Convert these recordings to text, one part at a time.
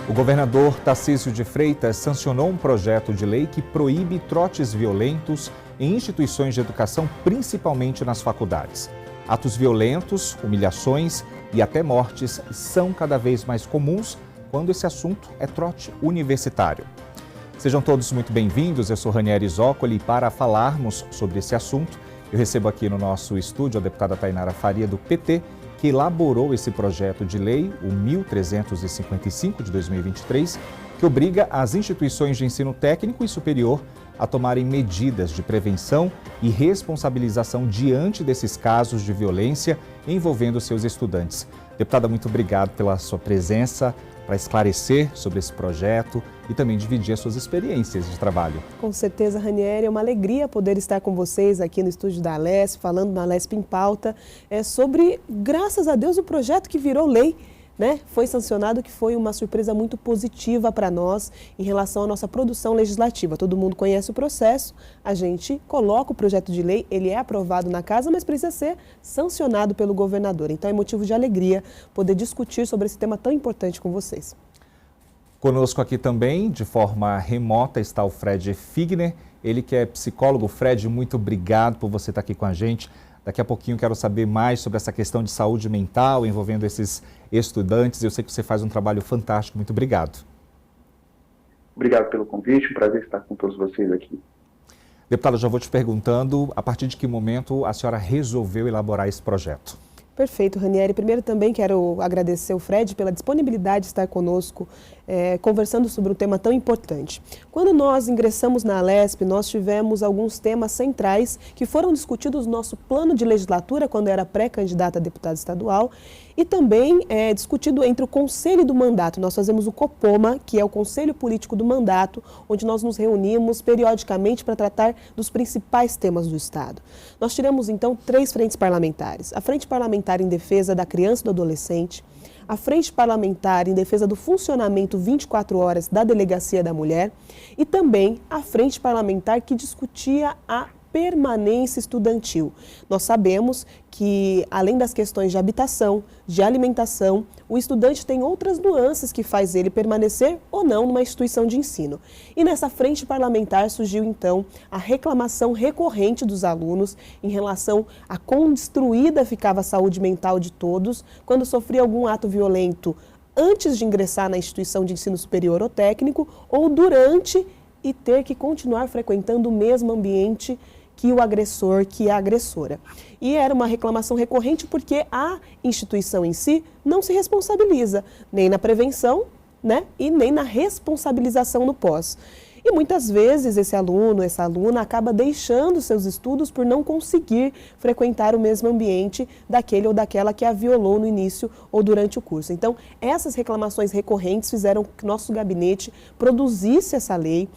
O governador Tarcísio de Freitas sancionou um projeto de lei que proíbe trotes violentos em instituições de educação, principalmente nas faculdades. Atos violentos, humilhações e até mortes são cada vez mais comuns quando esse assunto é trote universitário. Sejam todos muito bem-vindos, eu sou Ranieri Zoccoli e para falarmos sobre esse assunto, eu recebo aqui no nosso estúdio a deputada Tainara Faria, do PT, que elaborou esse projeto de lei, o 1355 de 2023, que obriga as instituições de ensino técnico e superior a tomarem medidas de prevenção e responsabilização diante desses casos de violência envolvendo seus estudantes. Deputada, muito obrigado pela sua presença para esclarecer sobre esse projeto e também dividir as suas experiências de trabalho. Com certeza, Ranieri, é uma alegria poder estar com vocês aqui no estúdio da Alesp, falando na Alesp em Pauta, sobre, graças a Deus, o projeto que virou lei, né? Foi sancionado, que foi uma surpresa muito positiva para nós em relação à nossa produção legislativa. Todo mundo conhece o processo, a gente coloca o projeto de lei, ele é aprovado na casa, mas precisa ser sancionado pelo governador. Então é motivo de alegria poder discutir sobre esse tema tão importante com vocês. Conosco aqui também, de forma remota, está o Fred Figner, ele que é psicólogo. Fred, muito obrigado por você estar aqui com a gente. Daqui a pouquinho quero saber mais sobre essa questão de saúde mental envolvendo esses estudantes. Eu sei que você faz um trabalho fantástico. Muito obrigado. Obrigado pelo convite, um prazer estar com todos vocês aqui. Deputada, já vou te perguntando, a partir de que momento a senhora resolveu elaborar esse projeto? Perfeito, Ranieri. Primeiro também quero agradecer ao Fred pela disponibilidade de estar conosco, conversando sobre um tema tão importante. Quando nós ingressamos na Alesp, nós tivemos alguns temas centrais que foram discutidos no nosso plano de legislatura, quando era pré-candidata a deputada estadual, e também discutido entre o Conselho do Mandato. Nós fazemos o COPOMA, que é o Conselho Político do Mandato, onde nós nos reunimos periodicamente para tratar dos principais temas do Estado. Nós tiramos, então, 3 frentes parlamentares. A Frente Parlamentar em Defesa da Criança e do Adolescente, a Frente Parlamentar em Defesa do Funcionamento 24 horas da Delegacia da Mulher e também a Frente Parlamentar que discutia a permanência estudantil. Nós sabemos que, além das questões de habitação, de alimentação, o estudante tem outras nuances que faz ele permanecer ou não numa instituição de ensino. E nessa frente parlamentar surgiu, então, a reclamação recorrente dos alunos em relação a quão destruída ficava a saúde mental de todos quando sofria algum ato violento antes de ingressar na instituição de ensino superior ou técnico ou durante e ter que continuar frequentando o mesmo ambiente que o agressor, que a agressora. E era uma reclamação recorrente porque a instituição em si não se responsabiliza nem na prevenção, né, e nem na responsabilização no pós. E muitas vezes esse aluno, essa aluna acaba deixando seus estudos por não conseguir frequentar o mesmo ambiente daquele ou daquela que a violou no início ou durante o curso. Então, essas reclamações recorrentes fizeram que nosso gabinete produzisse essa lei.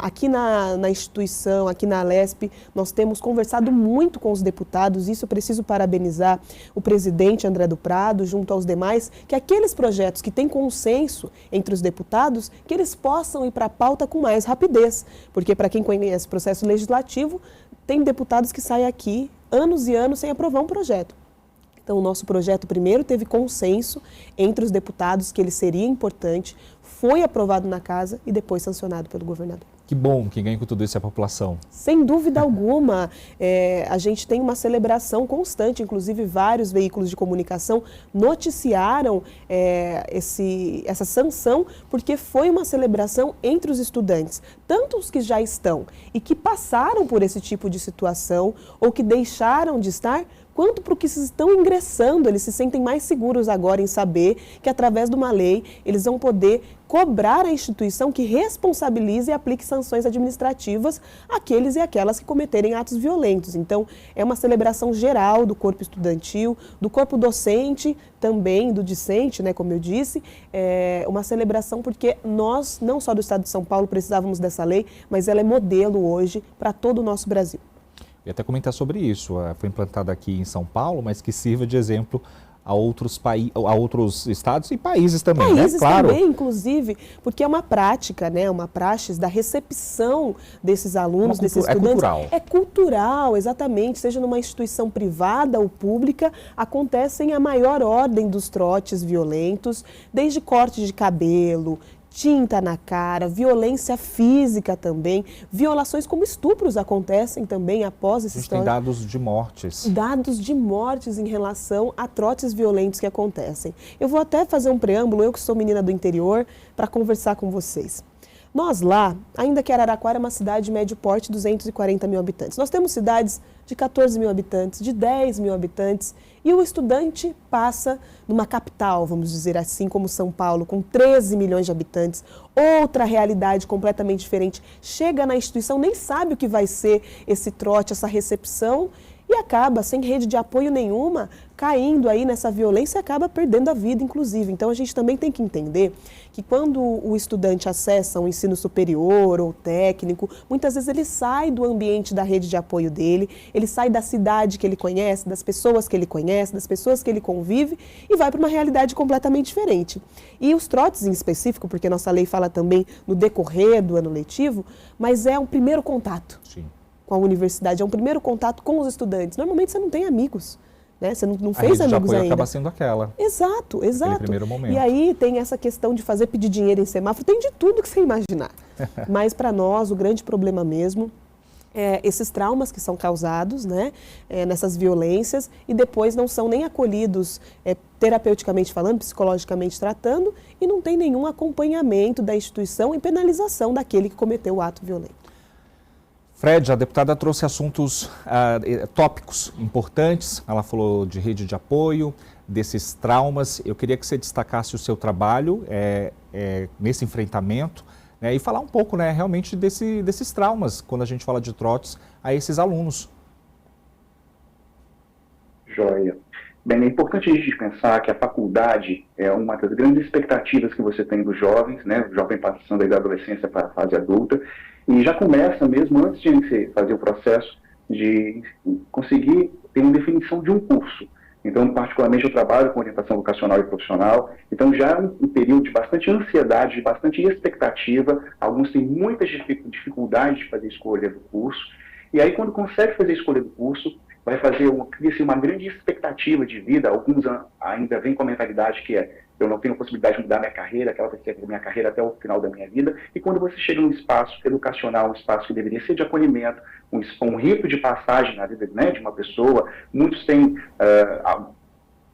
Aqui na instituição, aqui na Alesp, nós temos conversado muito com os deputados, isso eu preciso parabenizar o presidente André do Prado, junto aos demais, que aqueles projetos que têm consenso entre os deputados, que eles possam ir para a pauta com mais rapidez, porque para quem conhece o processo legislativo, tem deputados que saem aqui anos e anos sem aprovar um projeto. Então, o nosso projeto primeiro teve consenso entre os deputados que ele seria importante, foi aprovado na casa e depois sancionado pelo governador. Que bom, quem ganha com tudo isso é a população. Sem dúvida alguma, a gente tem uma celebração constante, inclusive vários veículos de comunicação noticiaram essa sanção, porque foi uma celebração entre os estudantes, tanto os que já estão e que passaram por esse tipo de situação ou que deixaram de estar, quanto para os que estão ingressando, eles se sentem mais seguros agora em saber que, através de uma lei, eles vão poder cobrar a instituição que responsabilize e aplique sanções administrativas àqueles e aquelas que cometerem atos violentos. Então, é uma celebração geral do corpo estudantil, do corpo docente, também do discente, né, como eu disse, uma celebração porque nós, não só do Estado de São Paulo, precisávamos dessa lei, mas ela é modelo hoje para todo o nosso Brasil. E até comentar sobre isso, foi implantada aqui em São Paulo, mas que sirva de exemplo a outros estados e países também, países, né? Claro. Também, inclusive, porque é uma prática, né? Uma praxis da recepção desses alunos, desses estudantes. É cultural. É cultural, exatamente. Seja numa instituição privada ou pública, acontecem a maior ordem dos trotes violentos, desde corte de cabelo, tinta na cara, violência física também, violações como estupros acontecem também após esses trotes. A gente tem dados de mortes. Dados de mortes em relação a trotes violentos que acontecem. Eu vou até fazer um preâmbulo, eu que sou menina do interior, para conversar com vocês. Nós lá, ainda que Araraquara é uma cidade de médio porte, 240 mil habitantes. Nós temos cidades de 14 mil habitantes, de 10 mil habitantes, e o estudante passa numa capital, vamos dizer assim, como São Paulo, com 13 milhões de habitantes, outra realidade completamente diferente. Chega na instituição, nem sabe o que vai ser esse trote, essa recepção, e acaba, sem rede de apoio nenhuma, caindo aí nessa violência e acaba perdendo a vida, inclusive. Então, a gente também tem que entender que quando o estudante acessa um ensino superior ou técnico, muitas vezes ele sai do ambiente da rede de apoio dele, ele sai da cidade que ele conhece, das pessoas que ele conhece, das pessoas que ele convive e vai para uma realidade completamente diferente. E os trotes em específico, porque nossa lei fala também no decorrer do ano letivo, mas é um primeiro contato. Sim. Com a universidade, é um primeiro contato com os estudantes. Normalmente você não tem amigos, né? Você não fez amigos ainda. A rede de apoio acaba sendo aquela. Exato. Naquele primeiro momento. E aí tem essa questão de pedir dinheiro em semáforo, tem de tudo que você imaginar. Mas para nós, o grande problema mesmo é esses traumas que são causados, né, nessas violências e depois não são nem acolhidos terapeuticamente falando, psicologicamente tratando e não tem nenhum acompanhamento da instituição e penalização daquele que cometeu o ato violento. Fred, a deputada trouxe assuntos, tópicos importantes, ela falou de rede de apoio, desses traumas. Eu queria que você destacasse o seu trabalho nesse enfrentamento, né, e falar um pouco, né, realmente desses traumas, quando a gente fala de trotes, a esses alunos. Joia. Bem, é importante a gente pensar que a faculdade é uma das grandes expectativas que você tem dos jovens, né, o jovem passando aí da adolescência para a fase adulta, e já começa mesmo antes de você fazer o processo de conseguir ter uma definição de um curso. Então, particularmente, eu trabalho com orientação vocacional e profissional, então já é um período de bastante ansiedade, de bastante expectativa, alguns têm muitas dificuldades de fazer escolha do curso, e aí quando consegue fazer a escolha do curso, vai fazer uma grande expectativa de vida, alguns ainda vêm com a mentalidade que eu não tenho possibilidade de mudar minha carreira, aquela vai ser a minha carreira até o final da minha vida, e quando você chega num espaço educacional, um espaço que deveria ser de acolhimento, um rito de passagem na vida, né, de uma pessoa, muitos têm,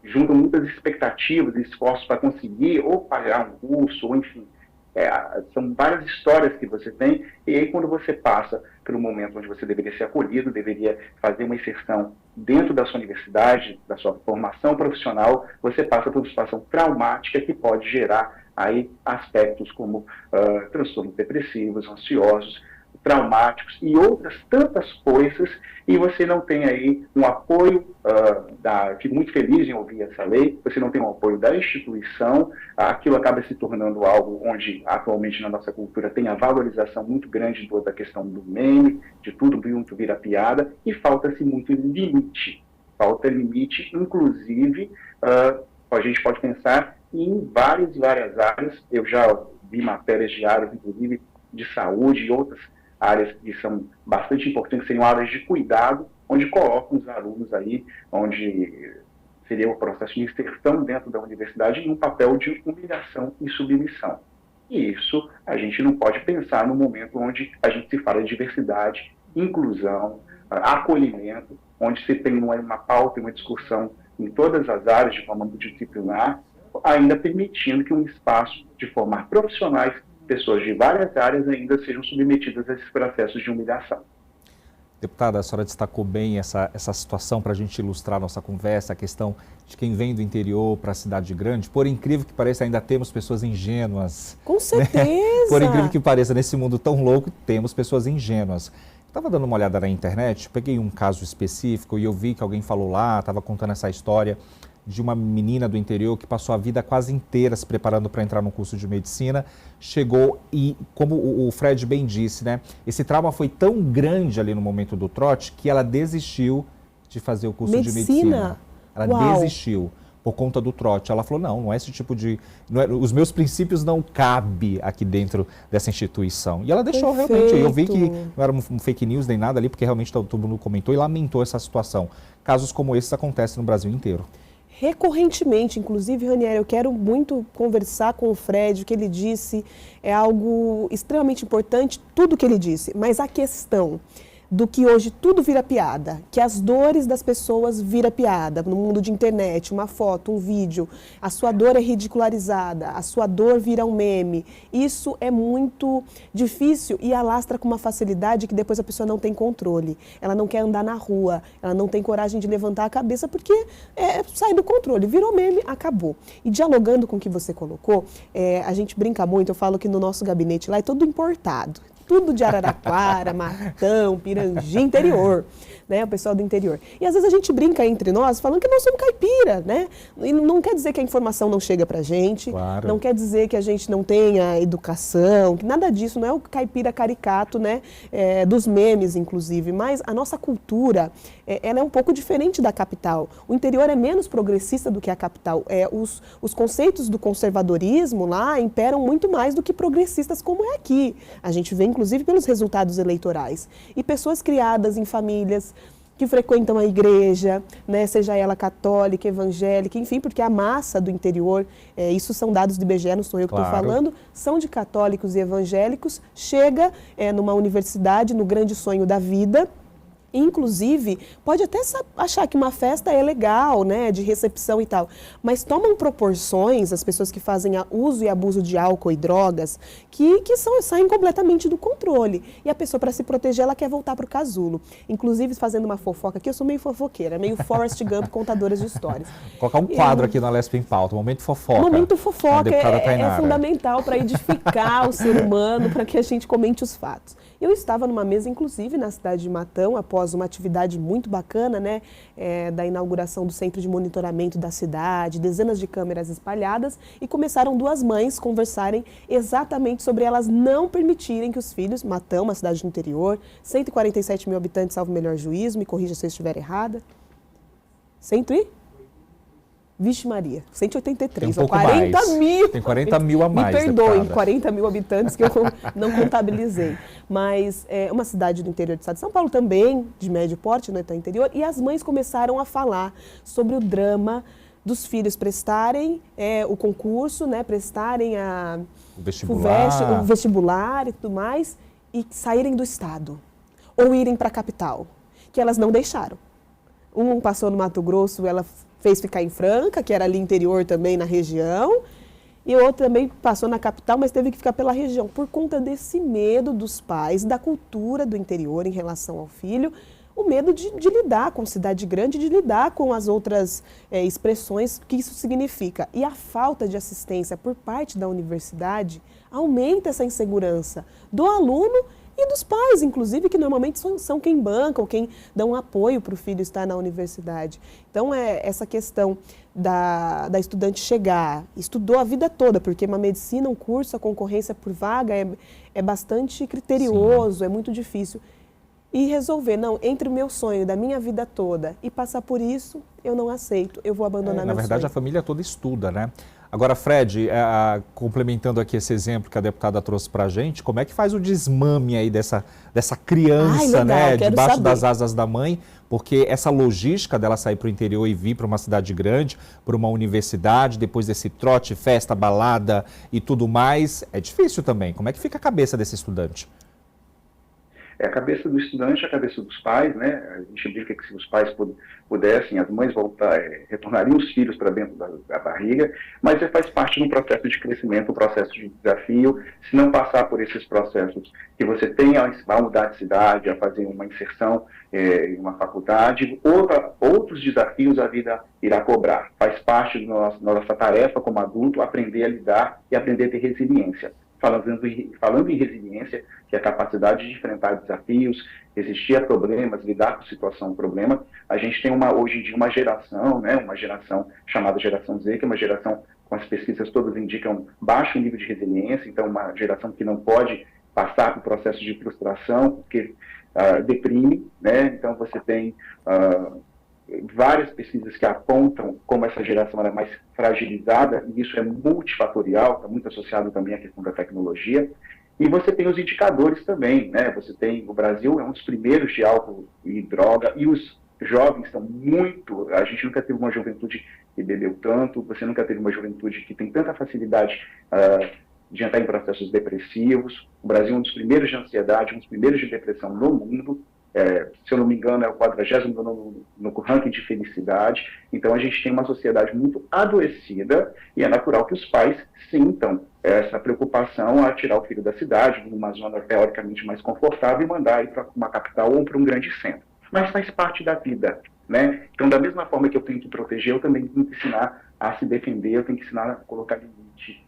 juntam muitas expectativas e esforços para conseguir ou pagar um curso, ou enfim, são várias histórias que você tem, e aí quando você passa pelo momento onde você deveria ser acolhido, deveria fazer uma inserção dentro da sua universidade, da sua formação profissional, você passa por uma situação traumática que pode gerar aí aspectos como transtornos depressivos, ansiosos, traumáticos e outras tantas coisas, e você não tem aí um apoio, fico muito feliz em ouvir essa lei, você não tem um apoio da instituição, aquilo acaba se tornando algo onde atualmente na nossa cultura tem a valorização muito grande da questão do meme, de tudo muito vira piada, e falta-se muito limite. Falta limite, inclusive, a gente pode pensar em várias áreas, eu já vi matérias de áreas, inclusive, de saúde e outras áreas que são bastante importantes, seriam áreas de cuidado, onde colocam os alunos aí, onde seria o processo de inserção dentro da universidade em um papel de humilhação e submissão. E isso a gente não pode pensar no momento onde a gente se fala de diversidade, inclusão, acolhimento, onde se tem uma pauta e uma discussão em todas as áreas de forma multidisciplinar, ainda permitindo que um espaço de formar profissionais, pessoas de várias áreas ainda sejam submetidas a esses processos de humilhação. Deputada, a senhora destacou bem essa situação para a gente ilustrar a nossa conversa, a questão de quem vem do interior para a cidade grande. Por incrível que pareça, ainda temos pessoas ingênuas. Com certeza! Né? Por incrível que pareça, nesse mundo tão louco, temos pessoas ingênuas. Estava dando uma olhada na internet, peguei um caso específico e eu vi que alguém falou lá, estava contando essa história de uma menina do interior que passou a vida quase inteira se preparando para entrar no curso de medicina, chegou e, como o Fred bem disse, né, esse trauma foi tão grande ali no momento do trote que ela desistiu de fazer o curso de medicina. Ela desistiu, por conta do trote. Ela falou, não é esse tipo de... os meus princípios não cabem aqui dentro dessa instituição. E ela deixou realmente, eu vi que não era um fake news nem nada ali, porque realmente todo mundo comentou e lamentou essa situação. Casos como esses acontecem no Brasil inteiro. Recorrentemente, inclusive, Ranieri, eu quero muito conversar com o Fred, o que ele disse é algo extremamente importante, tudo que ele disse, mas a questão do que hoje tudo vira piada, que as dores das pessoas vira piada, no mundo de internet, uma foto, um vídeo, a sua dor é ridicularizada, a sua dor vira um meme, isso é muito difícil e alastra com uma facilidade que depois a pessoa não tem controle, ela não quer andar na rua, ela não tem coragem de levantar a cabeça porque sai do controle, virou meme, acabou. E dialogando com o que você colocou, a gente brinca muito, eu falo que no nosso gabinete lá é tudo importado. Tudo de Araraquara, Matão, Pirangi, interior, né? O pessoal do interior. E às vezes a gente brinca entre nós falando que nós somos caipira, né? E não quer dizer que a informação não chega pra gente, claro. Não quer dizer que a gente não tenha educação, que nada disso, não é o caipira caricato, né? Dos memes, inclusive, mas a nossa cultura, ela é um pouco diferente da capital. O interior é menos progressista do que a capital. Os conceitos do conservadorismo lá imperam muito mais do que progressistas como é aqui. A gente vê, inclusive, pelos resultados eleitorais. E pessoas criadas em famílias que frequentam a igreja, né, seja ela católica, evangélica, enfim, porque a massa do interior, isso são dados do IBGE, não sou eu que estou falando, são de católicos e evangélicos, chega numa universidade, no grande sonho da vida. Inclusive, pode até achar que uma festa é legal, né, de recepção e tal, mas tomam proporções, as pessoas que fazem uso e abuso de álcool e drogas, que saem completamente do controle. E a pessoa, para se proteger, ela quer voltar para o casulo. Inclusive, fazendo uma fofoca aqui, eu sou meio fofoqueira, meio Forrest Gump, contadora de histórias. Vou colocar um quadro aqui na Lesp em Pauta, Momento Fofoca. Momento Fofoca é fundamental para edificar o ser humano, para que a gente comente os fatos. Eu estava numa mesa, inclusive, na cidade de Matão, após uma atividade muito bacana, né, da inauguração do centro de monitoramento da cidade, dezenas de câmeras espalhadas, e começaram duas mães conversarem exatamente sobre elas não permitirem que os filhos, Matão, uma cidade do interior, 147 mil habitantes, salvo o melhor juízo, me corrija se eu estiver errada, Vixe Maria, 183, tem 40 mais. mil. Tem 40 mil a mais. Me perdoem, deputada. 40 mil habitantes que eu não contabilizei. Mas é uma cidade do interior do estado de São Paulo também, de médio porte, né, tá interior, e as mães começaram a falar sobre o drama dos filhos prestarem o concurso, né, prestarem o vestibular e tudo mais, e saírem do estado, ou irem para a capital, que elas não deixaram. Um passou no Mato Grosso, ela fez ficar em Franca, que era ali interior também na região, e o outro também passou na capital, mas teve que ficar pela região, por conta desse medo dos pais, da cultura do interior em relação ao filho, o medo de lidar com cidade grande, de lidar com as outras expressões que isso significa. E a falta de assistência por parte da universidade aumenta essa insegurança do aluno e dos pais, inclusive, que normalmente são quem bancam, quem dão apoio para o filho estar na universidade. Então, essa questão da estudante chegar, estudou a vida toda, porque uma medicina, um curso, a concorrência por vaga é bastante criterioso, sim, é muito difícil. E resolver, não, entre o meu sonho da minha vida toda e passar por isso, eu não aceito, eu vou abandonar meu sonho. Na verdade, a família toda estuda, né? Agora, Fred, complementando aqui esse exemplo que a deputada trouxe para a gente, como é que faz o desmame aí dessa criança, legal, né, debaixo das asas da mãe? Porque essa logística dela sair para o interior e vir para uma cidade grande, para uma universidade, depois desse trote, festa, balada e tudo mais, é difícil também. Como é que fica a cabeça desse estudante? A cabeça do estudante, a cabeça dos pais, né? A gente brinca que se os pais pudessem, as mães retornariam os filhos para dentro da barriga, mas faz parte de um processo de crescimento, um processo de desafio. Se não passar por esses processos, que você tenha a mudar de cidade, a fazer uma inserção em uma faculdade, outros desafios a vida irá cobrar. Faz parte da nossa tarefa como adulto aprender a lidar e aprender a ter resiliência. Falando em resiliência, que é a capacidade de enfrentar desafios, resistir a problemas, lidar com situação problema, a gente tem hoje em dia uma geração, né, uma geração chamada geração Z, que é uma geração, com as pesquisas todas indicam, baixo nível de resiliência, então uma geração que não pode passar por processo de frustração, porque deprime, né, então você tem várias pesquisas que apontam como essa geração era mais fragilizada, e isso é multifatorial, está muito associado também à questão da tecnologia. E você tem os indicadores também, né? Você tem, o Brasil é um dos primeiros de álcool e droga, e os jovens estão muito... A gente nunca teve uma juventude que bebeu tanto, você nunca teve uma juventude que tem tanta facilidade de entrar em processos depressivos. O Brasil é um dos primeiros de ansiedade, um dos primeiros de depressão no mundo. Se eu não me engano, é o 40º no ranking de felicidade. Então, a gente tem uma sociedade muito adoecida e é natural que os pais sintam essa preocupação a tirar o filho da cidade, numa zona teoricamente mais confortável, e mandar ir para uma capital ou para um grande centro. Mas faz parte da vida, né? Então, da mesma forma que eu tenho que proteger, eu também tenho que ensinar a se defender, eu tenho que ensinar a colocar limite.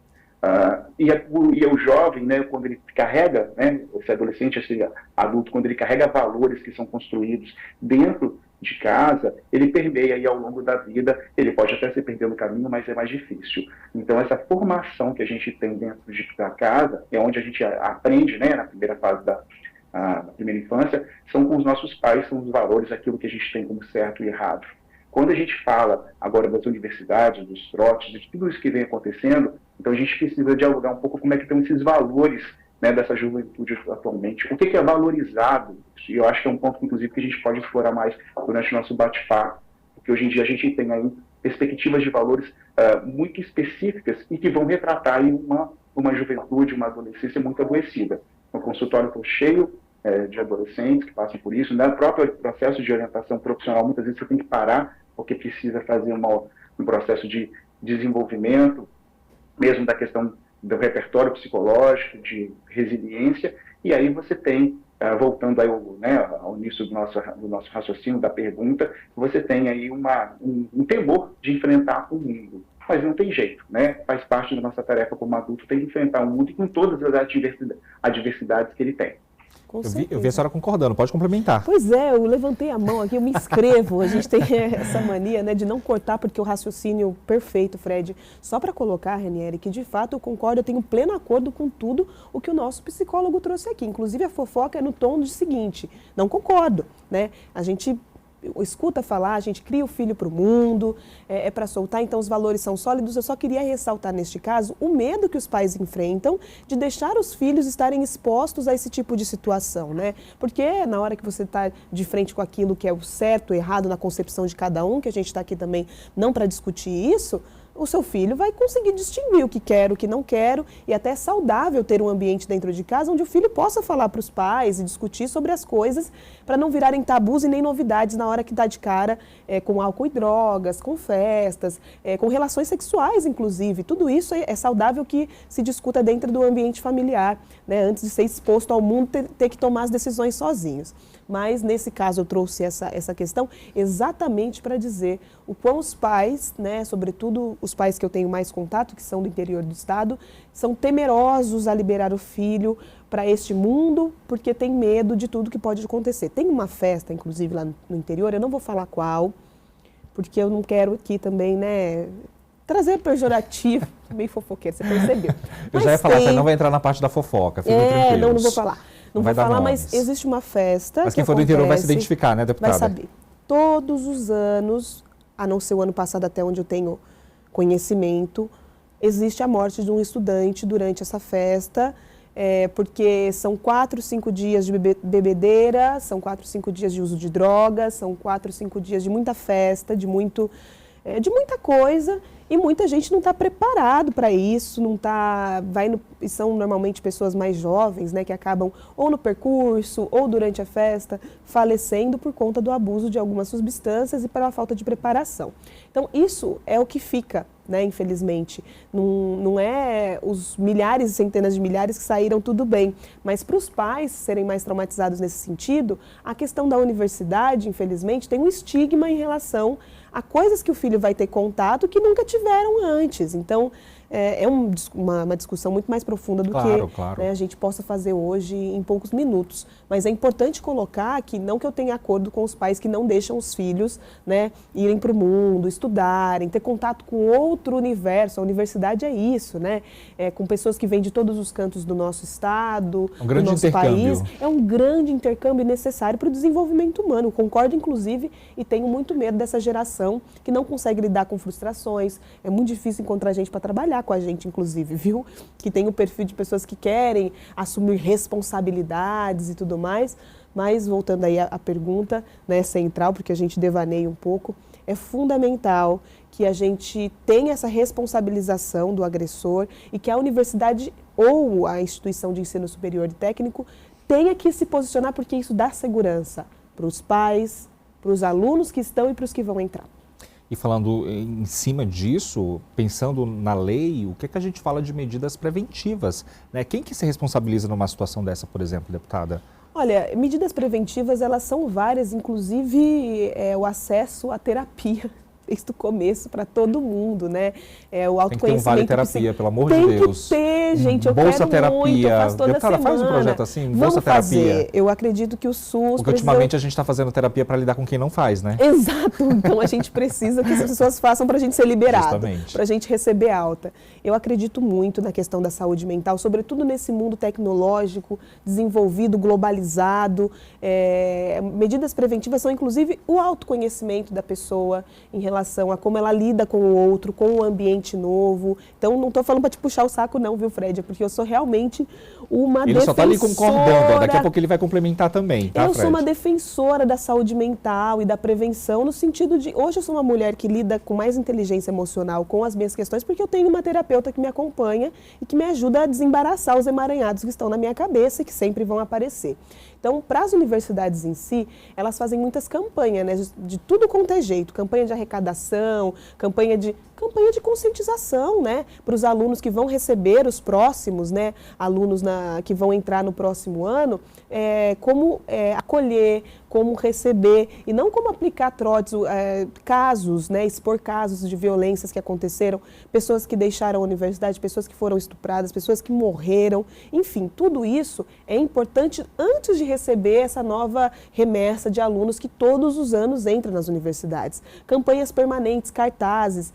E o jovem, né, quando ele carrega, né, esse adolescente, esse adulto, quando ele carrega valores que são construídos dentro de casa, ele permeia aí ao longo da vida. Ele pode até se perder no caminho, mas é mais difícil. Então, essa formação que a gente tem dentro da casa, é onde a gente aprende, né, na primeira fase da primeira infância, são com os nossos pais, são os valores, aquilo que a gente tem como certo e errado. Quando a gente fala agora das universidades, dos trotes, de tudo isso que vem acontecendo, então a gente precisa dialogar um pouco como é que estão esses valores, né, dessa juventude atualmente. O que é valorizado? E eu acho que é um ponto, inclusive, que a gente pode explorar mais durante o nosso bate-papo, porque hoje em dia a gente tem aí perspectivas de valores muito específicas e que vão retratar aí uma juventude, uma adolescência muito adoecida. O consultório está cheio de adolescentes que passam por isso. No próprio processo de orientação profissional, muitas vezes você tem que parar, porque precisa fazer um processo de desenvolvimento, mesmo da questão do repertório psicológico, de resiliência, e aí você tem, voltando aí ao início do nosso raciocínio, da pergunta, você tem aí um temor de enfrentar o mundo. Mas não tem jeito, né? Faz parte da nossa tarefa como adulto, tem que enfrentar o mundo e com todas as adversidades que ele tem. Eu vi a senhora concordando, pode complementar. Pois é, eu levantei a mão aqui, eu me inscrevo. A gente tem essa mania, né, de não cortar, porque o raciocínio perfeito, Fred. Só para colocar, Ranieri, que de fato eu concordo, eu tenho pleno acordo com tudo o que o nosso psicólogo trouxe aqui. Inclusive a fofoca é no tom do seguinte: não concordo, né? A gente escuta falar, a gente cria o filho para o mundo, é para soltar, então os valores são sólidos. Eu só queria ressaltar neste caso o medo que os pais enfrentam de deixar os filhos estarem expostos a esse tipo de situação, né? Porque na hora que você está de frente com aquilo que é o certo, o errado na concepção de cada um, que a gente está aqui também não para discutir isso, o seu filho vai conseguir distinguir o que quero, o que não quero, e até é saudável ter um ambiente dentro de casa onde o filho possa falar para os pais e discutir sobre as coisas para não virarem tabus e nem novidades na hora que dá de cara com álcool e drogas, com festas, com relações sexuais, inclusive. Tudo isso é saudável que se discuta dentro do ambiente familiar, né, antes de ser exposto ao mundo, ter que tomar as decisões sozinhos. Mas, nesse caso, eu trouxe essa questão exatamente para dizer o quão os pais, né, sobretudo os pais que eu tenho mais contato, que são do interior do estado, são temerosos a liberar o filho para este mundo, porque tem medo de tudo que pode acontecer. Tem uma festa, inclusive, lá no interior, eu não vou falar qual, porque eu não quero aqui também, né, trazer pejorativo, meio fofoqueiro, você percebeu. Eu já ia falar, você não vai entrar na parte da fofoca, fiquem tranquilos. Não vou falar. Não vou falar, mas existe uma festa. Mas quem for do interior vai se identificar, né, deputada? Vai saber. Todos os anos, a não ser o ano passado, até onde eu tenho conhecimento, existe a morte de um estudante durante essa festa, porque são 4, 5 dias de bebedeira, são 4, 5 dias de uso de drogas, são 4, 5 dias de muita festa, de muita coisa, e muita gente não está preparado para isso, e são normalmente pessoas mais jovens, né, que acabam ou no percurso ou durante a festa falecendo por conta do abuso de algumas substâncias e pela falta de preparação. Então isso é o que fica, né, infelizmente. Não é os milhares e centenas de milhares que saíram tudo bem, mas para os pais serem mais traumatizados nesse sentido, a questão da universidade, infelizmente, tem um estigma em relação a coisas que o filho vai ter contato que nunca tiveram antes. Então, uma discussão muito mais profunda do Claro, que claro. né, a gente possa fazer hoje em poucos minutos. Mas é importante colocar que não que eu tenha acordo com os pais que não deixam os filhos, né, irem para o mundo, estudarem, ter contato com outro universo. A universidade é isso, né? Com pessoas que vêm de todos os cantos do nosso estado, do nosso país. É um grande intercâmbio necessário para o desenvolvimento humano. Eu concordo, inclusive, e tenho muito medo dessa geração que não consegue lidar com frustrações. É muito difícil encontrar gente para trabalhar com a gente, inclusive, viu? Que tem o perfil de pessoas que querem assumir responsabilidades e tudo mais. Mas, voltando aí à pergunta, né, central, porque a gente devaneia um pouco, é fundamental que a gente tenha essa responsabilização do agressor e que a universidade ou a instituição de ensino superior e técnico tenha que se posicionar, porque isso dá segurança para os pais, para os alunos que estão e para os que vão entrar. E falando em cima disso, pensando na lei, o que é que a gente fala de medidas preventivas, né? Quem que se responsabiliza numa situação dessa, por exemplo, deputada? Olha, medidas preventivas, elas são várias, inclusive o acesso à terapia, desde o começo, para todo mundo, né? O autoconhecimento... Tem que ter um vale-terapia, pelo amor de Deus. Tem que ter, gente, eu Bolsa quero muito, eu faço toda deputada, semana. faz um projeto assim, Vamos Bolsa fazer. Terapia. Eu acredito que o SUS... Porque ultimamente a gente está fazendo terapia para lidar com quem não faz, né? Exato, então a gente precisa que as pessoas façam para a gente ser liberado, para a gente receber alta. Eu acredito muito na questão da saúde mental, sobretudo nesse mundo tecnológico, desenvolvido, globalizado. Medidas preventivas são, inclusive, o autoconhecimento da pessoa em relação a como ela lida com o outro, com o ambiente novo. Então, não estou falando para te puxar o saco não, viu, Fred? É porque eu sou realmente uma defensora... Ele só está ali concordando, daqui a pouco ele vai complementar também, tá, Fred? Eu sou uma defensora da saúde mental e da prevenção, no sentido de... Hoje eu sou uma mulher que lida com mais inteligência emocional com as minhas questões, porque eu tenho uma terapeuta que me acompanha e que me ajuda a desembaraçar os emaranhados que estão na minha cabeça e que sempre vão aparecer. Então, para as universidades em si, elas fazem muitas campanhas, né, de tudo quanto é jeito, campanha de arrecadação, campanha de conscientização, né, para os alunos que vão receber os próximos, né, alunos que vão entrar no próximo ano, como acolher, como receber e não como aplicar trotes, casos, né, expor casos de violências que aconteceram, pessoas que deixaram a universidade, pessoas que foram estupradas, pessoas que morreram, enfim, tudo isso é importante antes de receber essa nova remessa de alunos que todos os anos entram nas universidades. Campanhas permanentes, cartazes,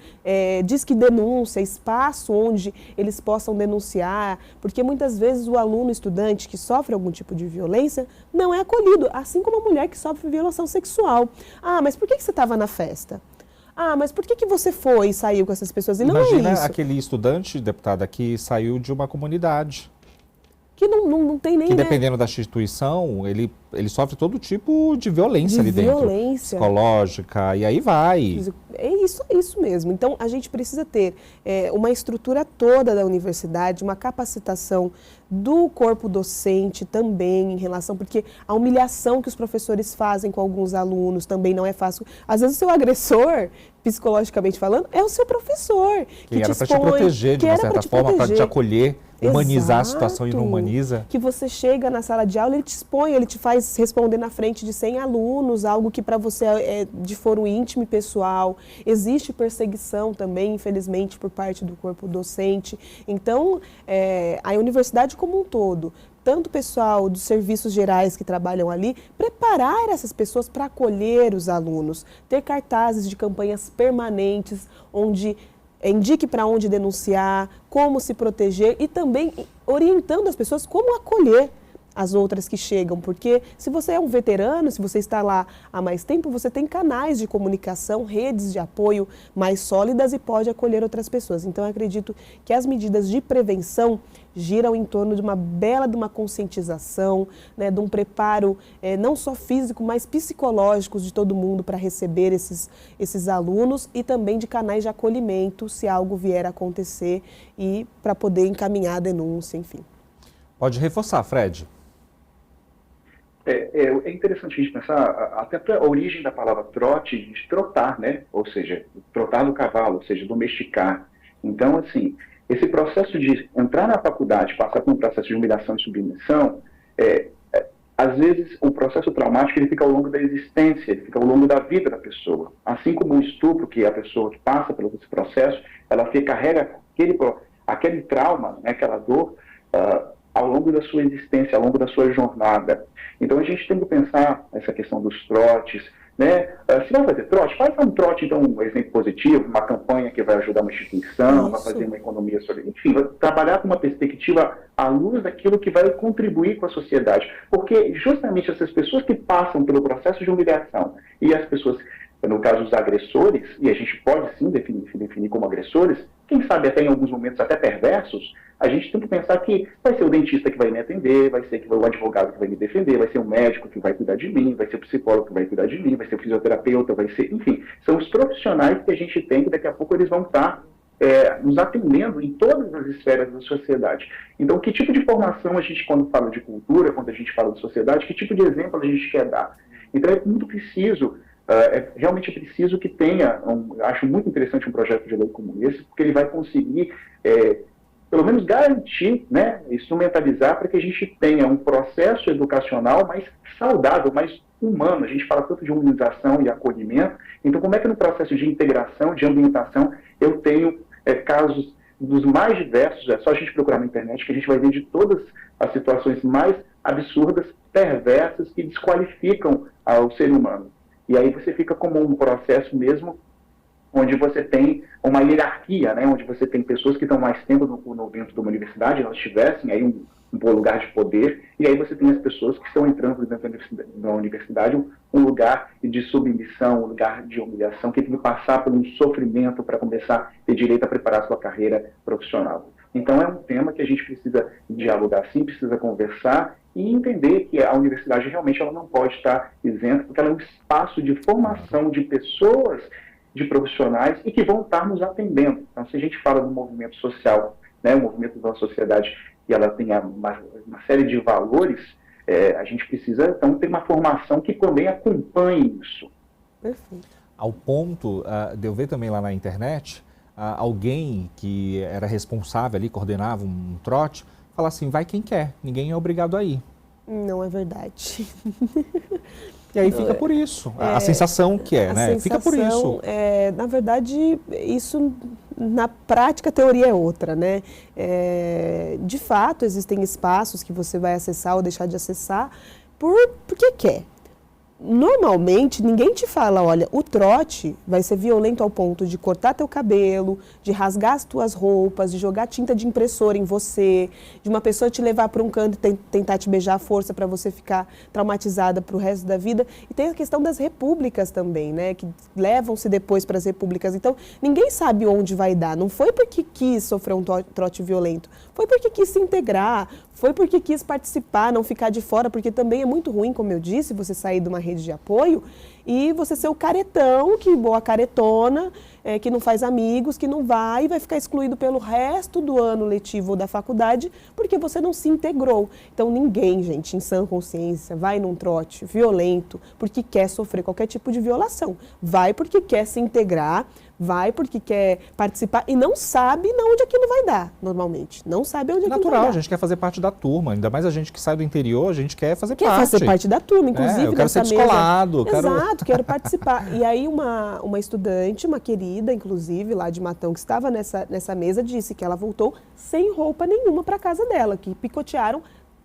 disque denúncia, espaço onde eles possam denunciar, porque muitas vezes o aluno estudante que sofre algum tipo de violência não é acolhido, assim como a mulher que sofre violação sexual. Ah, mas por que você estava na festa? Ah, mas por que você foi e saiu com essas pessoas? E não Imagina é isso. Aquele estudante, deputada, que saiu de uma comunidade. Que não tem nem... Que dependendo da instituição, ele sofre todo tipo de violência ali dentro. Psicológica, e aí vai. É isso mesmo. Então, a gente precisa ter uma estrutura toda da universidade, uma capacitação do corpo docente também em relação, porque a humilhação que os professores fazem com alguns alunos também não é fácil. Às vezes o seu agressor, psicologicamente falando, é o seu professor. Que era para te proteger de uma certa forma, para te acolher. Humanizar a situação e não humaniza. Que você chega na sala de aula, ele te expõe, ele te faz responder na frente de 100 alunos, algo que para você é de foro íntimo e pessoal. Existe perseguição também, infelizmente, por parte do corpo docente. Então, a universidade como um todo, tanto o pessoal dos serviços gerais que trabalham ali, preparar essas pessoas para acolher os alunos, ter cartazes de campanhas permanentes, onde indique para onde denunciar, como se proteger e também orientando as pessoas como acolher as outras que chegam, porque se você é um veterano, se você está lá há mais tempo, você tem canais de comunicação, redes de apoio mais sólidas e pode acolher outras pessoas. Então, eu acredito que as medidas de prevenção giram em torno de uma conscientização, né, de um preparo não só físico, mas psicológico de todo mundo para receber esses alunos e também de canais de acolhimento, se algo vier a acontecer e para poder encaminhar a denúncia, enfim. Pode reforçar, Fred. É interessante a gente pensar até a origem da palavra trote, de trotar, né? Ou seja, trotar no cavalo, ou seja, domesticar. Então, assim, esse processo de entrar na faculdade, passar por um processo de humilhação e submissão, às vezes o processo traumático ele fica ao longo da existência, ele fica ao longo da vida da pessoa. Assim como o estupro, que a pessoa que passa por esse processo, ela carrega aquele trauma, né, aquela dor, ao longo da sua existência, ao longo da sua jornada. Então a gente tem que pensar essa questão dos trotes, né? Se vai fazer trote, faz um trote, então, um exemplo positivo, uma campanha que vai ajudar uma instituição, vai fazer uma economia solidária, enfim, vai trabalhar com uma perspectiva à luz daquilo que vai contribuir com a sociedade. Porque justamente essas pessoas que passam pelo processo de humilhação e as pessoas, no caso os agressores, e a gente pode sim definir como agressores, quem sabe até em alguns momentos até perversos, a gente tem que pensar que vai ser o dentista que vai me atender, vai ser o advogado que vai me defender, vai ser o médico que vai cuidar de mim, vai ser o psicólogo que vai cuidar de mim, vai ser o fisioterapeuta, vai ser, enfim, são os profissionais que a gente tem que daqui a pouco eles vão estar nos atendendo em todas as esferas da sociedade. Então, que tipo de formação a gente, quando fala de cultura, quando a gente fala de sociedade, que tipo de exemplo a gente quer dar? Então, é muito preciso, realmente é preciso que tenha, acho muito interessante um projeto de lei como esse, porque ele vai conseguir pelo menos garantir, né, instrumentalizar para que a gente tenha um processo educacional mais saudável, mais humano. A gente fala tanto de humanização e acolhimento, então como é que no processo de integração, de ambientação, eu tenho casos dos mais diversos, é só a gente procurar na internet que a gente vai ver de todas as situações mais absurdas, perversas, que desqualificam o ser humano. E aí você fica como um processo mesmo onde você tem uma hierarquia, né, onde você tem pessoas que estão mais tempo dentro de uma universidade, elas tivessem aí um bom lugar de poder, e aí você tem as pessoas que estão entrando dentro da universidade um lugar de submissão, um lugar de humilhação, que tem que passar por um sofrimento para começar a ter direito a preparar a sua carreira profissional. Então é um tema que a gente precisa dialogar sim, precisa conversar e entender que a universidade realmente ela não pode estar isenta, porque ela é um espaço de formação de pessoas, de profissionais e que vão estar nos atendendo. Então, se a gente fala do movimento social, né, o movimento da sociedade, que ela tem uma série de valores, a gente precisa, então, ter uma formação que também acompanhe isso. Perfeito. Ao ponto de eu ver também lá na internet, alguém que era responsável ali, coordenava um trote, falar assim, vai quem quer, ninguém é obrigado a ir. Não é verdade. E aí fica por isso, a sensação que né? Fica por isso. Na verdade, isso na prática a teoria é outra, né? De fato, existem espaços que você vai acessar ou deixar de acessar porque quer. Normalmente, ninguém te fala, olha, o trote vai ser violento ao ponto de cortar teu cabelo, de rasgar as tuas roupas, de jogar tinta de impressora em você, de uma pessoa te levar para um canto e tentar te beijar à força para você ficar traumatizada para o resto da vida. E tem a questão das repúblicas também, né, que levam-se depois para as repúblicas. Então, ninguém sabe onde vai dar. Não foi porque quis sofrer um trote violento, foi porque quis se integrar, foi porque quis participar, não ficar de fora, porque também é muito ruim, como eu disse, você sair de uma rede de apoio e você ser o caretão, boa caretona, que não faz amigos, que não vai e vai ficar excluído pelo resto do ano letivo ou da faculdade, porque você não se integrou. Então ninguém, gente, em sã consciência, vai num trote violento porque quer sofrer qualquer tipo de violação. Vai porque quer se integrar, vai porque quer participar e não sabe onde aquilo vai dar, normalmente. Não sabe onde aquilo vai dar. Natural, a gente quer fazer parte da turma, ainda mais a gente que sai do interior, a gente quer fazer parte. Quer fazer parte da turma, inclusive eu quero ser descolado. Exato, quero participar. E aí uma estudante, uma querida, inclusive, lá de Matão, que estava nessa mesa, disse que ela voltou sem roupa nenhuma para casa dela, que picotearam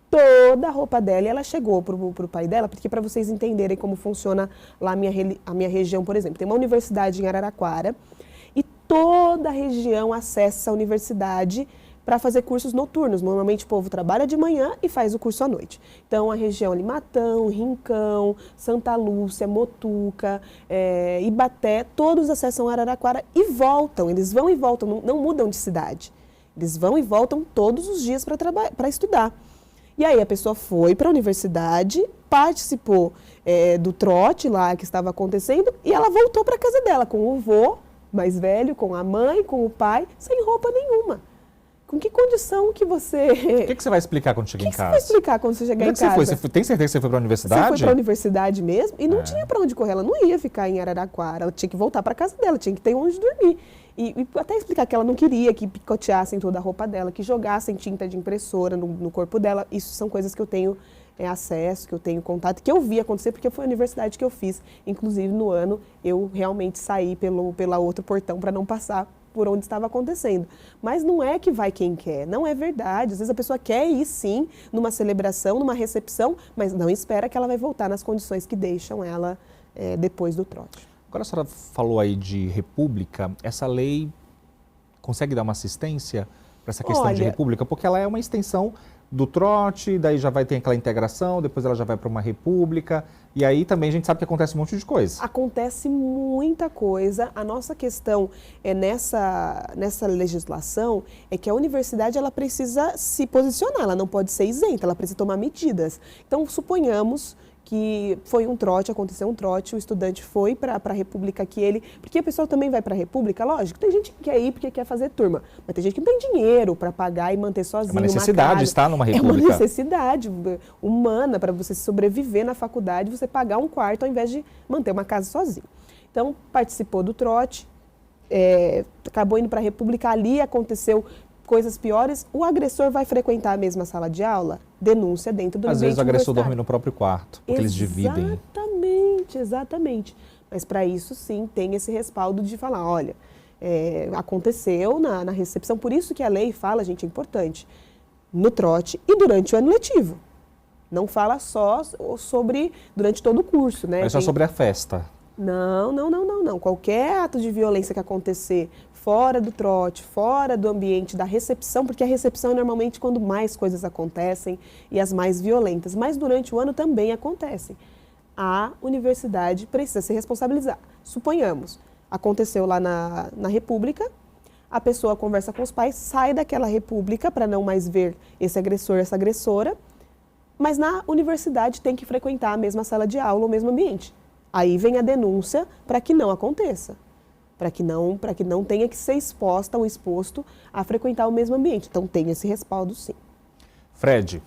toda a roupa dela e ela chegou pro pai dela, porque para vocês entenderem como funciona lá a minha região, por exemplo, tem uma universidade em Araraquara e toda a região acessa essa universidade para fazer cursos noturnos. Normalmente o povo trabalha de manhã e faz o curso à noite. Então a região ali, Matão, Rincão, Santa Lúcia, Motuca, Ibaté, todos acessam Araraquara e voltam, eles vão e voltam, não mudam de cidade. Eles vão e voltam todos os dias para estudar. E aí a pessoa foi para a universidade, participou do trote lá que estava acontecendo e ela voltou para casa dela com o vô mais velho, com a mãe, com o pai, sem roupa nenhuma. Com que condição que você... O que você vai explicar quando chegar em casa? O que você vai explicar quando você chegar em casa? Você tem certeza que você foi para a universidade? Você foi para a universidade mesmo e não tinha para onde correr. Ela não ia ficar em Araraquara, ela tinha que voltar para casa dela, tinha que ter onde dormir. E até explicar que ela não queria que picoteassem toda a roupa dela, que jogassem tinta de impressora no corpo dela. Isso são coisas que eu tenho acesso, que eu tenho contato, que eu vi acontecer, porque foi a universidade que eu fiz. Inclusive, no ano, eu realmente saí pelo outro portão para não passar por onde estava acontecendo. Mas não é que vai quem quer, não é verdade. Às vezes a pessoa quer ir sim numa celebração, numa recepção, mas não espera que ela vai voltar nas condições que deixam ela depois do trote. Agora a senhora falou aí de república, essa lei consegue dar uma assistência para essa questão de república? Porque ela é uma extensão do trote, daí já vai ter aquela integração, depois ela já vai para uma república, e aí também a gente sabe que acontece um monte de coisa. Acontece muita coisa. A nossa questão é nessa legislação é que a universidade ela precisa se posicionar, ela não pode ser isenta, ela precisa tomar medidas. Então, suponhamos que foi um trote, aconteceu um trote, o estudante foi para a república porque a pessoa também vai para a república, lógico, tem gente que quer ir porque quer fazer turma, mas tem gente que não tem dinheiro para pagar e manter sozinho uma casa. É uma necessidade estar numa república. É uma necessidade humana para você sobreviver na faculdade, você pagar um quarto ao invés de manter uma casa sozinho. Então, participou do trote, acabou indo para a república, ali aconteceu coisas piores, o agressor vai frequentar a mesma sala de aula? Denúncia dentro do ambiente. Às vezes o agressor dorme no próprio quarto, porque eles dividem. Exatamente. Mas para isso sim tem esse respaldo de falar, olha, aconteceu na recepção, por isso que a lei fala, gente, é importante, no trote e durante o ano letivo. Não fala só sobre durante todo o curso, né? Mas só sobre a festa. Não. Qualquer ato de violência que acontecer fora do trote, fora do ambiente da recepção, porque a recepção é normalmente quando mais coisas acontecem e as mais violentas, mas durante o ano também acontecem. A universidade precisa se responsabilizar. Suponhamos, aconteceu lá na república, a pessoa conversa com os pais, sai daquela república para não mais ver esse agressor, essa agressora, mas na universidade tem que frequentar a mesma sala de aula, o mesmo ambiente. Aí vem a denúncia para que não aconteça, para que não tenha que ser exposta ou exposto a frequentar o mesmo ambiente. Então tem esse respaldo sim. Fred.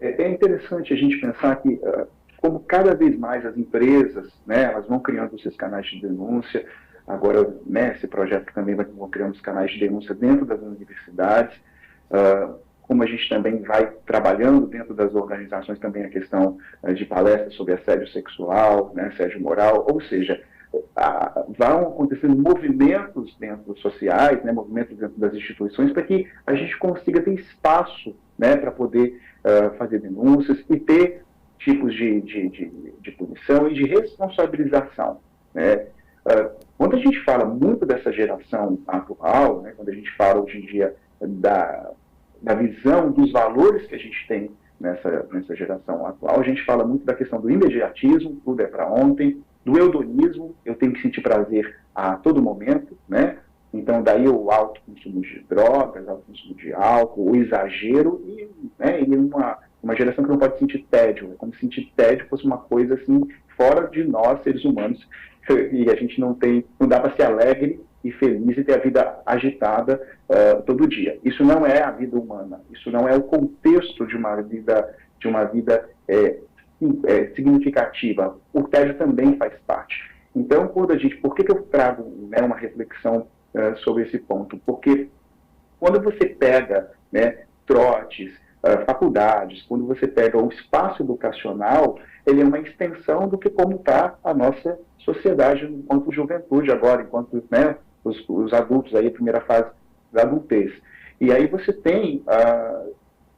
É interessante a gente pensar que, como cada vez mais as empresas, né, elas vão criando esses canais de denúncia, agora, né, esse projeto também vai criando os canais de denúncia dentro das universidades, como a gente também vai trabalhando dentro das organizações também a questão de palestras sobre assédio sexual, né, assédio moral, ou seja, vão acontecendo movimentos dentro sociais, né, movimentos dentro das instituições para que a gente consiga ter espaço, né, para poder fazer denúncias e ter tipos de punição e de responsabilização, né. Quando a gente fala muito dessa geração atual, né, quando a gente fala hoje em dia da visão dos valores que a gente tem nessa geração atual, a gente fala muito da questão do imediatismo, tudo é para ontem, do hedonismo, eu tenho que sentir prazer a todo momento, né? Então, daí o alto consumo de drogas, alto consumo de álcool, o exagero e uma geração que não pode sentir tédio, é como se sentir tédio fosse uma coisa assim fora de nós, seres humanos, e a gente não dá para ser alegre e feliz e ter a vida agitada todo dia. Isso não é a vida humana, isso não é o contexto de uma vida significativa. O tédio também faz parte. Então, por que eu trago, né, uma reflexão sobre esse ponto? Porque quando você pega, né, trotes, faculdades, quando você pega o espaço educacional, ele é uma extensão do que como está a nossa sociedade enquanto juventude agora, enquanto, né, os adultos, aí, a primeira fase da adultez. E aí você tem,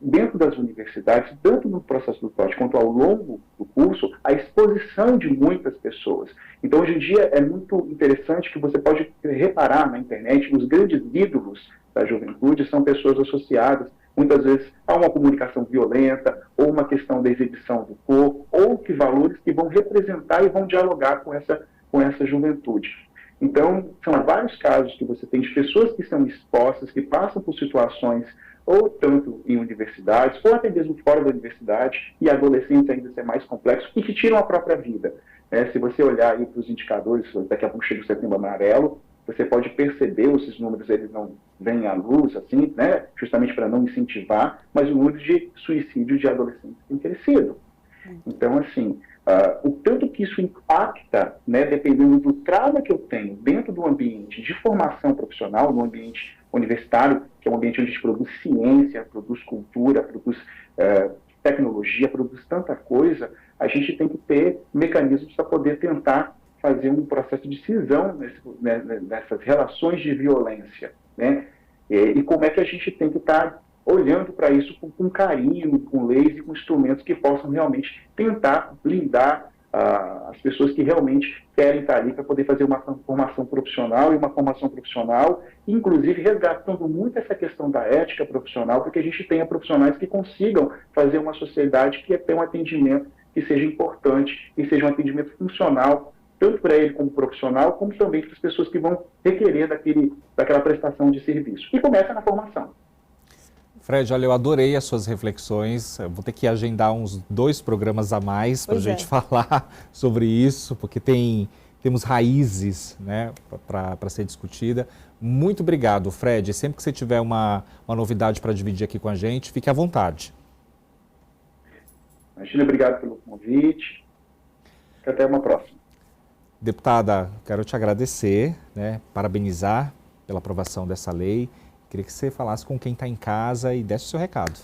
dentro das universidades, tanto no processo do trote quanto ao longo do curso, a exposição de muitas pessoas. Então, hoje em dia, é muito interessante que você pode reparar na internet, os grandes ídolos da juventude são pessoas associadas, muitas vezes, a uma comunicação violenta, ou uma questão da exibição do corpo, ou que valores que vão representar e vão dialogar com essa juventude. Então, são vários casos que você tem de pessoas que são expostas, que passam por situações, ou tanto em universidades, ou até mesmo fora da universidade, e adolescentes ainda ser mais complexo, e que tiram a própria vida. Se você olhar aí para os indicadores, daqui a pouco chega o Setembro Amarelo, você pode perceber, esses números eles não vêm à luz, assim, né, justamente para não incentivar, mas o número de suicídio de adolescentes tem crescido. Então, assim, o tanto que isso impacta, né, dependendo do trauma que eu tenho dentro do ambiente de formação profissional, no ambiente universitário, que é um ambiente onde a gente produz ciência, produz cultura, produz tecnologia, produz tanta coisa, a gente tem que ter mecanismos para poder tentar fazer um processo de cisão nessas relações de violência, né? E como é que a gente tem que estar olhando para isso com carinho, com leis e com instrumentos que possam realmente tentar blindar as pessoas que realmente querem estar ali para poder fazer uma formação profissional, inclusive resgatando muito essa questão da ética profissional, para que a gente tenha profissionais que consigam fazer uma sociedade que tenha um atendimento que seja importante, que seja um atendimento funcional, tanto para ele como profissional, como também para as pessoas que vão requerer daquela prestação de serviço. E começa na formação. Fred, olha, eu adorei as suas reflexões. Eu vou ter que agendar uns 2 programas a mais para a gente falar sobre isso, porque temos raízes, né, para ser discutida. Muito obrigado, Fred. Sempre que você tiver uma novidade para dividir aqui com a gente, fique à vontade. Imagina, obrigado pelo convite. Até uma próxima. Deputada, quero te agradecer, né, parabenizar pela aprovação dessa lei. Queria que você falasse com quem está em casa e desse o seu recado.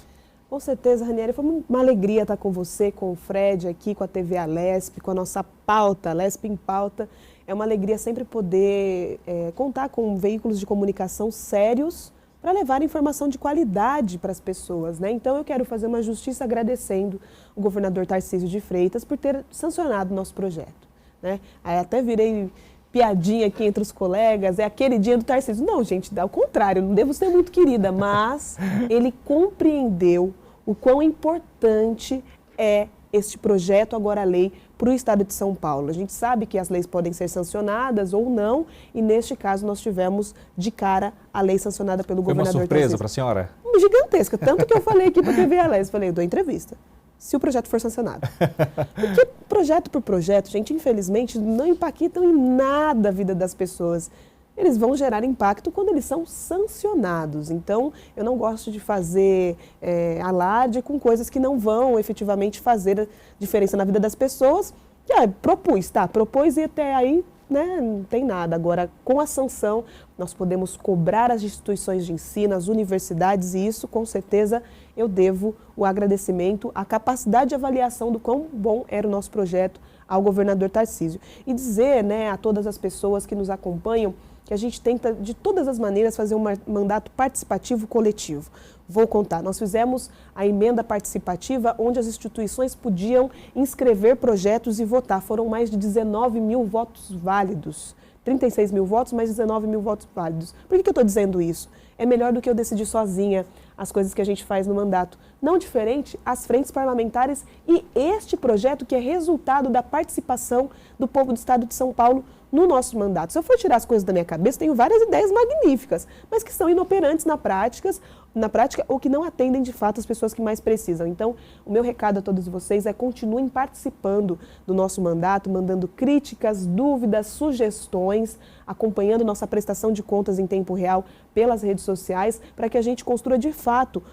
Com certeza, Ranieri, foi uma alegria estar com você, com o Fred aqui, com a TV Alesp, com a nossa pauta, Alesp em Pauta. É uma alegria sempre poder contar com veículos de comunicação sérios para levar informação de qualidade para as pessoas, né? Então eu quero fazer uma justiça agradecendo o governador Tarcísio de Freitas por ter sancionado o nosso projeto, né? Aí até virei piadinha aqui entre os colegas, é aquele dia do Tarcísio. Não, gente, ao contrário, não devo ser muito querida, mas ele compreendeu o quão importante é este projeto, agora a lei, para o Estado de São Paulo. A gente sabe que as leis podem ser sancionadas ou não, e neste caso nós tivemos de cara a lei sancionada pelo governador Tarcísio. Foi uma surpresa para a senhora? Gigantesca, tanto que eu falei aqui para a TV Alesp, falei, eu dou entrevista, se o projeto for sancionado. Porque projeto por projeto, gente, infelizmente, não impactam em nada a vida das pessoas. Eles vão gerar impacto quando eles são sancionados. Então, eu não gosto de fazer alarde com coisas que não vão efetivamente fazer diferença na vida das pessoas. Propôs e até aí, né, não tem nada. Agora, com a sanção, nós podemos cobrar as instituições de ensino, as universidades, e isso, com certeza, eu devo o agradecimento, a capacidade de avaliação do quão bom era o nosso projeto ao governador Tarcísio. E dizer, né, a todas as pessoas que nos acompanham que a gente tenta, de todas as maneiras, fazer um mandato participativo coletivo. Vou contar, nós fizemos a emenda participativa onde as instituições podiam inscrever projetos e votar. Foram mais de 19 mil votos válidos. 36 mil votos, mais 19 mil votos válidos. Por que eu estou dizendo isso? É melhor do que eu decidir sozinha as coisas que a gente faz no mandato. Não diferente as frentes parlamentares e este projeto que é resultado da participação do povo do Estado de São Paulo no nosso mandato. Se eu for tirar as coisas da minha cabeça, tenho várias ideias magníficas, mas que são inoperantes na prática ou que não atendem de fato as pessoas que mais precisam. Então, o meu recado a todos vocês é continuem participando do nosso mandato, mandando críticas, dúvidas, sugestões, acompanhando nossa prestação de contas em tempo real pelas redes sociais, para que a gente construa de fato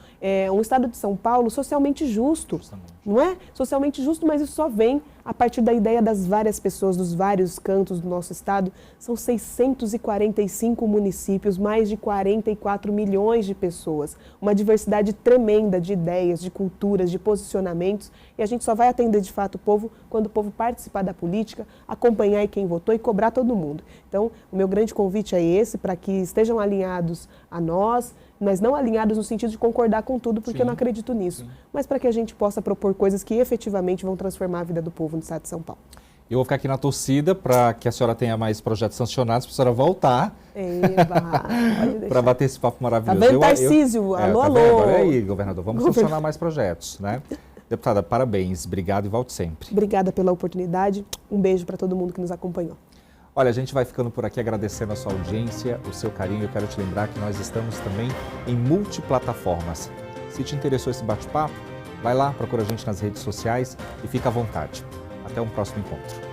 um Estado de São Paulo socialmente justo, não é? Socialmente justo, mas isso só vem a partir da ideia das várias pessoas, dos vários cantos do nosso estado. São 645 municípios, mais de 44 milhões de pessoas, uma diversidade tremenda de ideias, de culturas, de posicionamentos, e a gente só vai atender de fato o povo quando o povo participar da política, acompanhar quem votou e cobrar todo mundo. Então, o meu grande convite é esse, para que estejam alinhados a nós, mas não alinhados no sentido de concordar com tudo, porque eu não acredito nisso, mas para que a gente possa propor coisas que efetivamente vão transformar a vida do povo no estado de São Paulo. Eu vou ficar aqui na torcida para que a senhora tenha mais projetos sancionados, para a senhora voltar para bater esse papo maravilhoso. Tá vendo, Tarcísio? Alô, alô. Olha aí, governador, vamos sancionar mais projetos, né? Deputada, parabéns, obrigado e volte sempre. Obrigada pela oportunidade, um beijo para todo mundo que nos acompanhou. Olha, a gente vai ficando por aqui agradecendo a sua audiência, o seu carinho. Eu quero te lembrar que nós estamos também em multiplataformas. Se te interessou esse bate-papo, vai lá, procura a gente nas redes sociais e fica à vontade. Até um próximo encontro.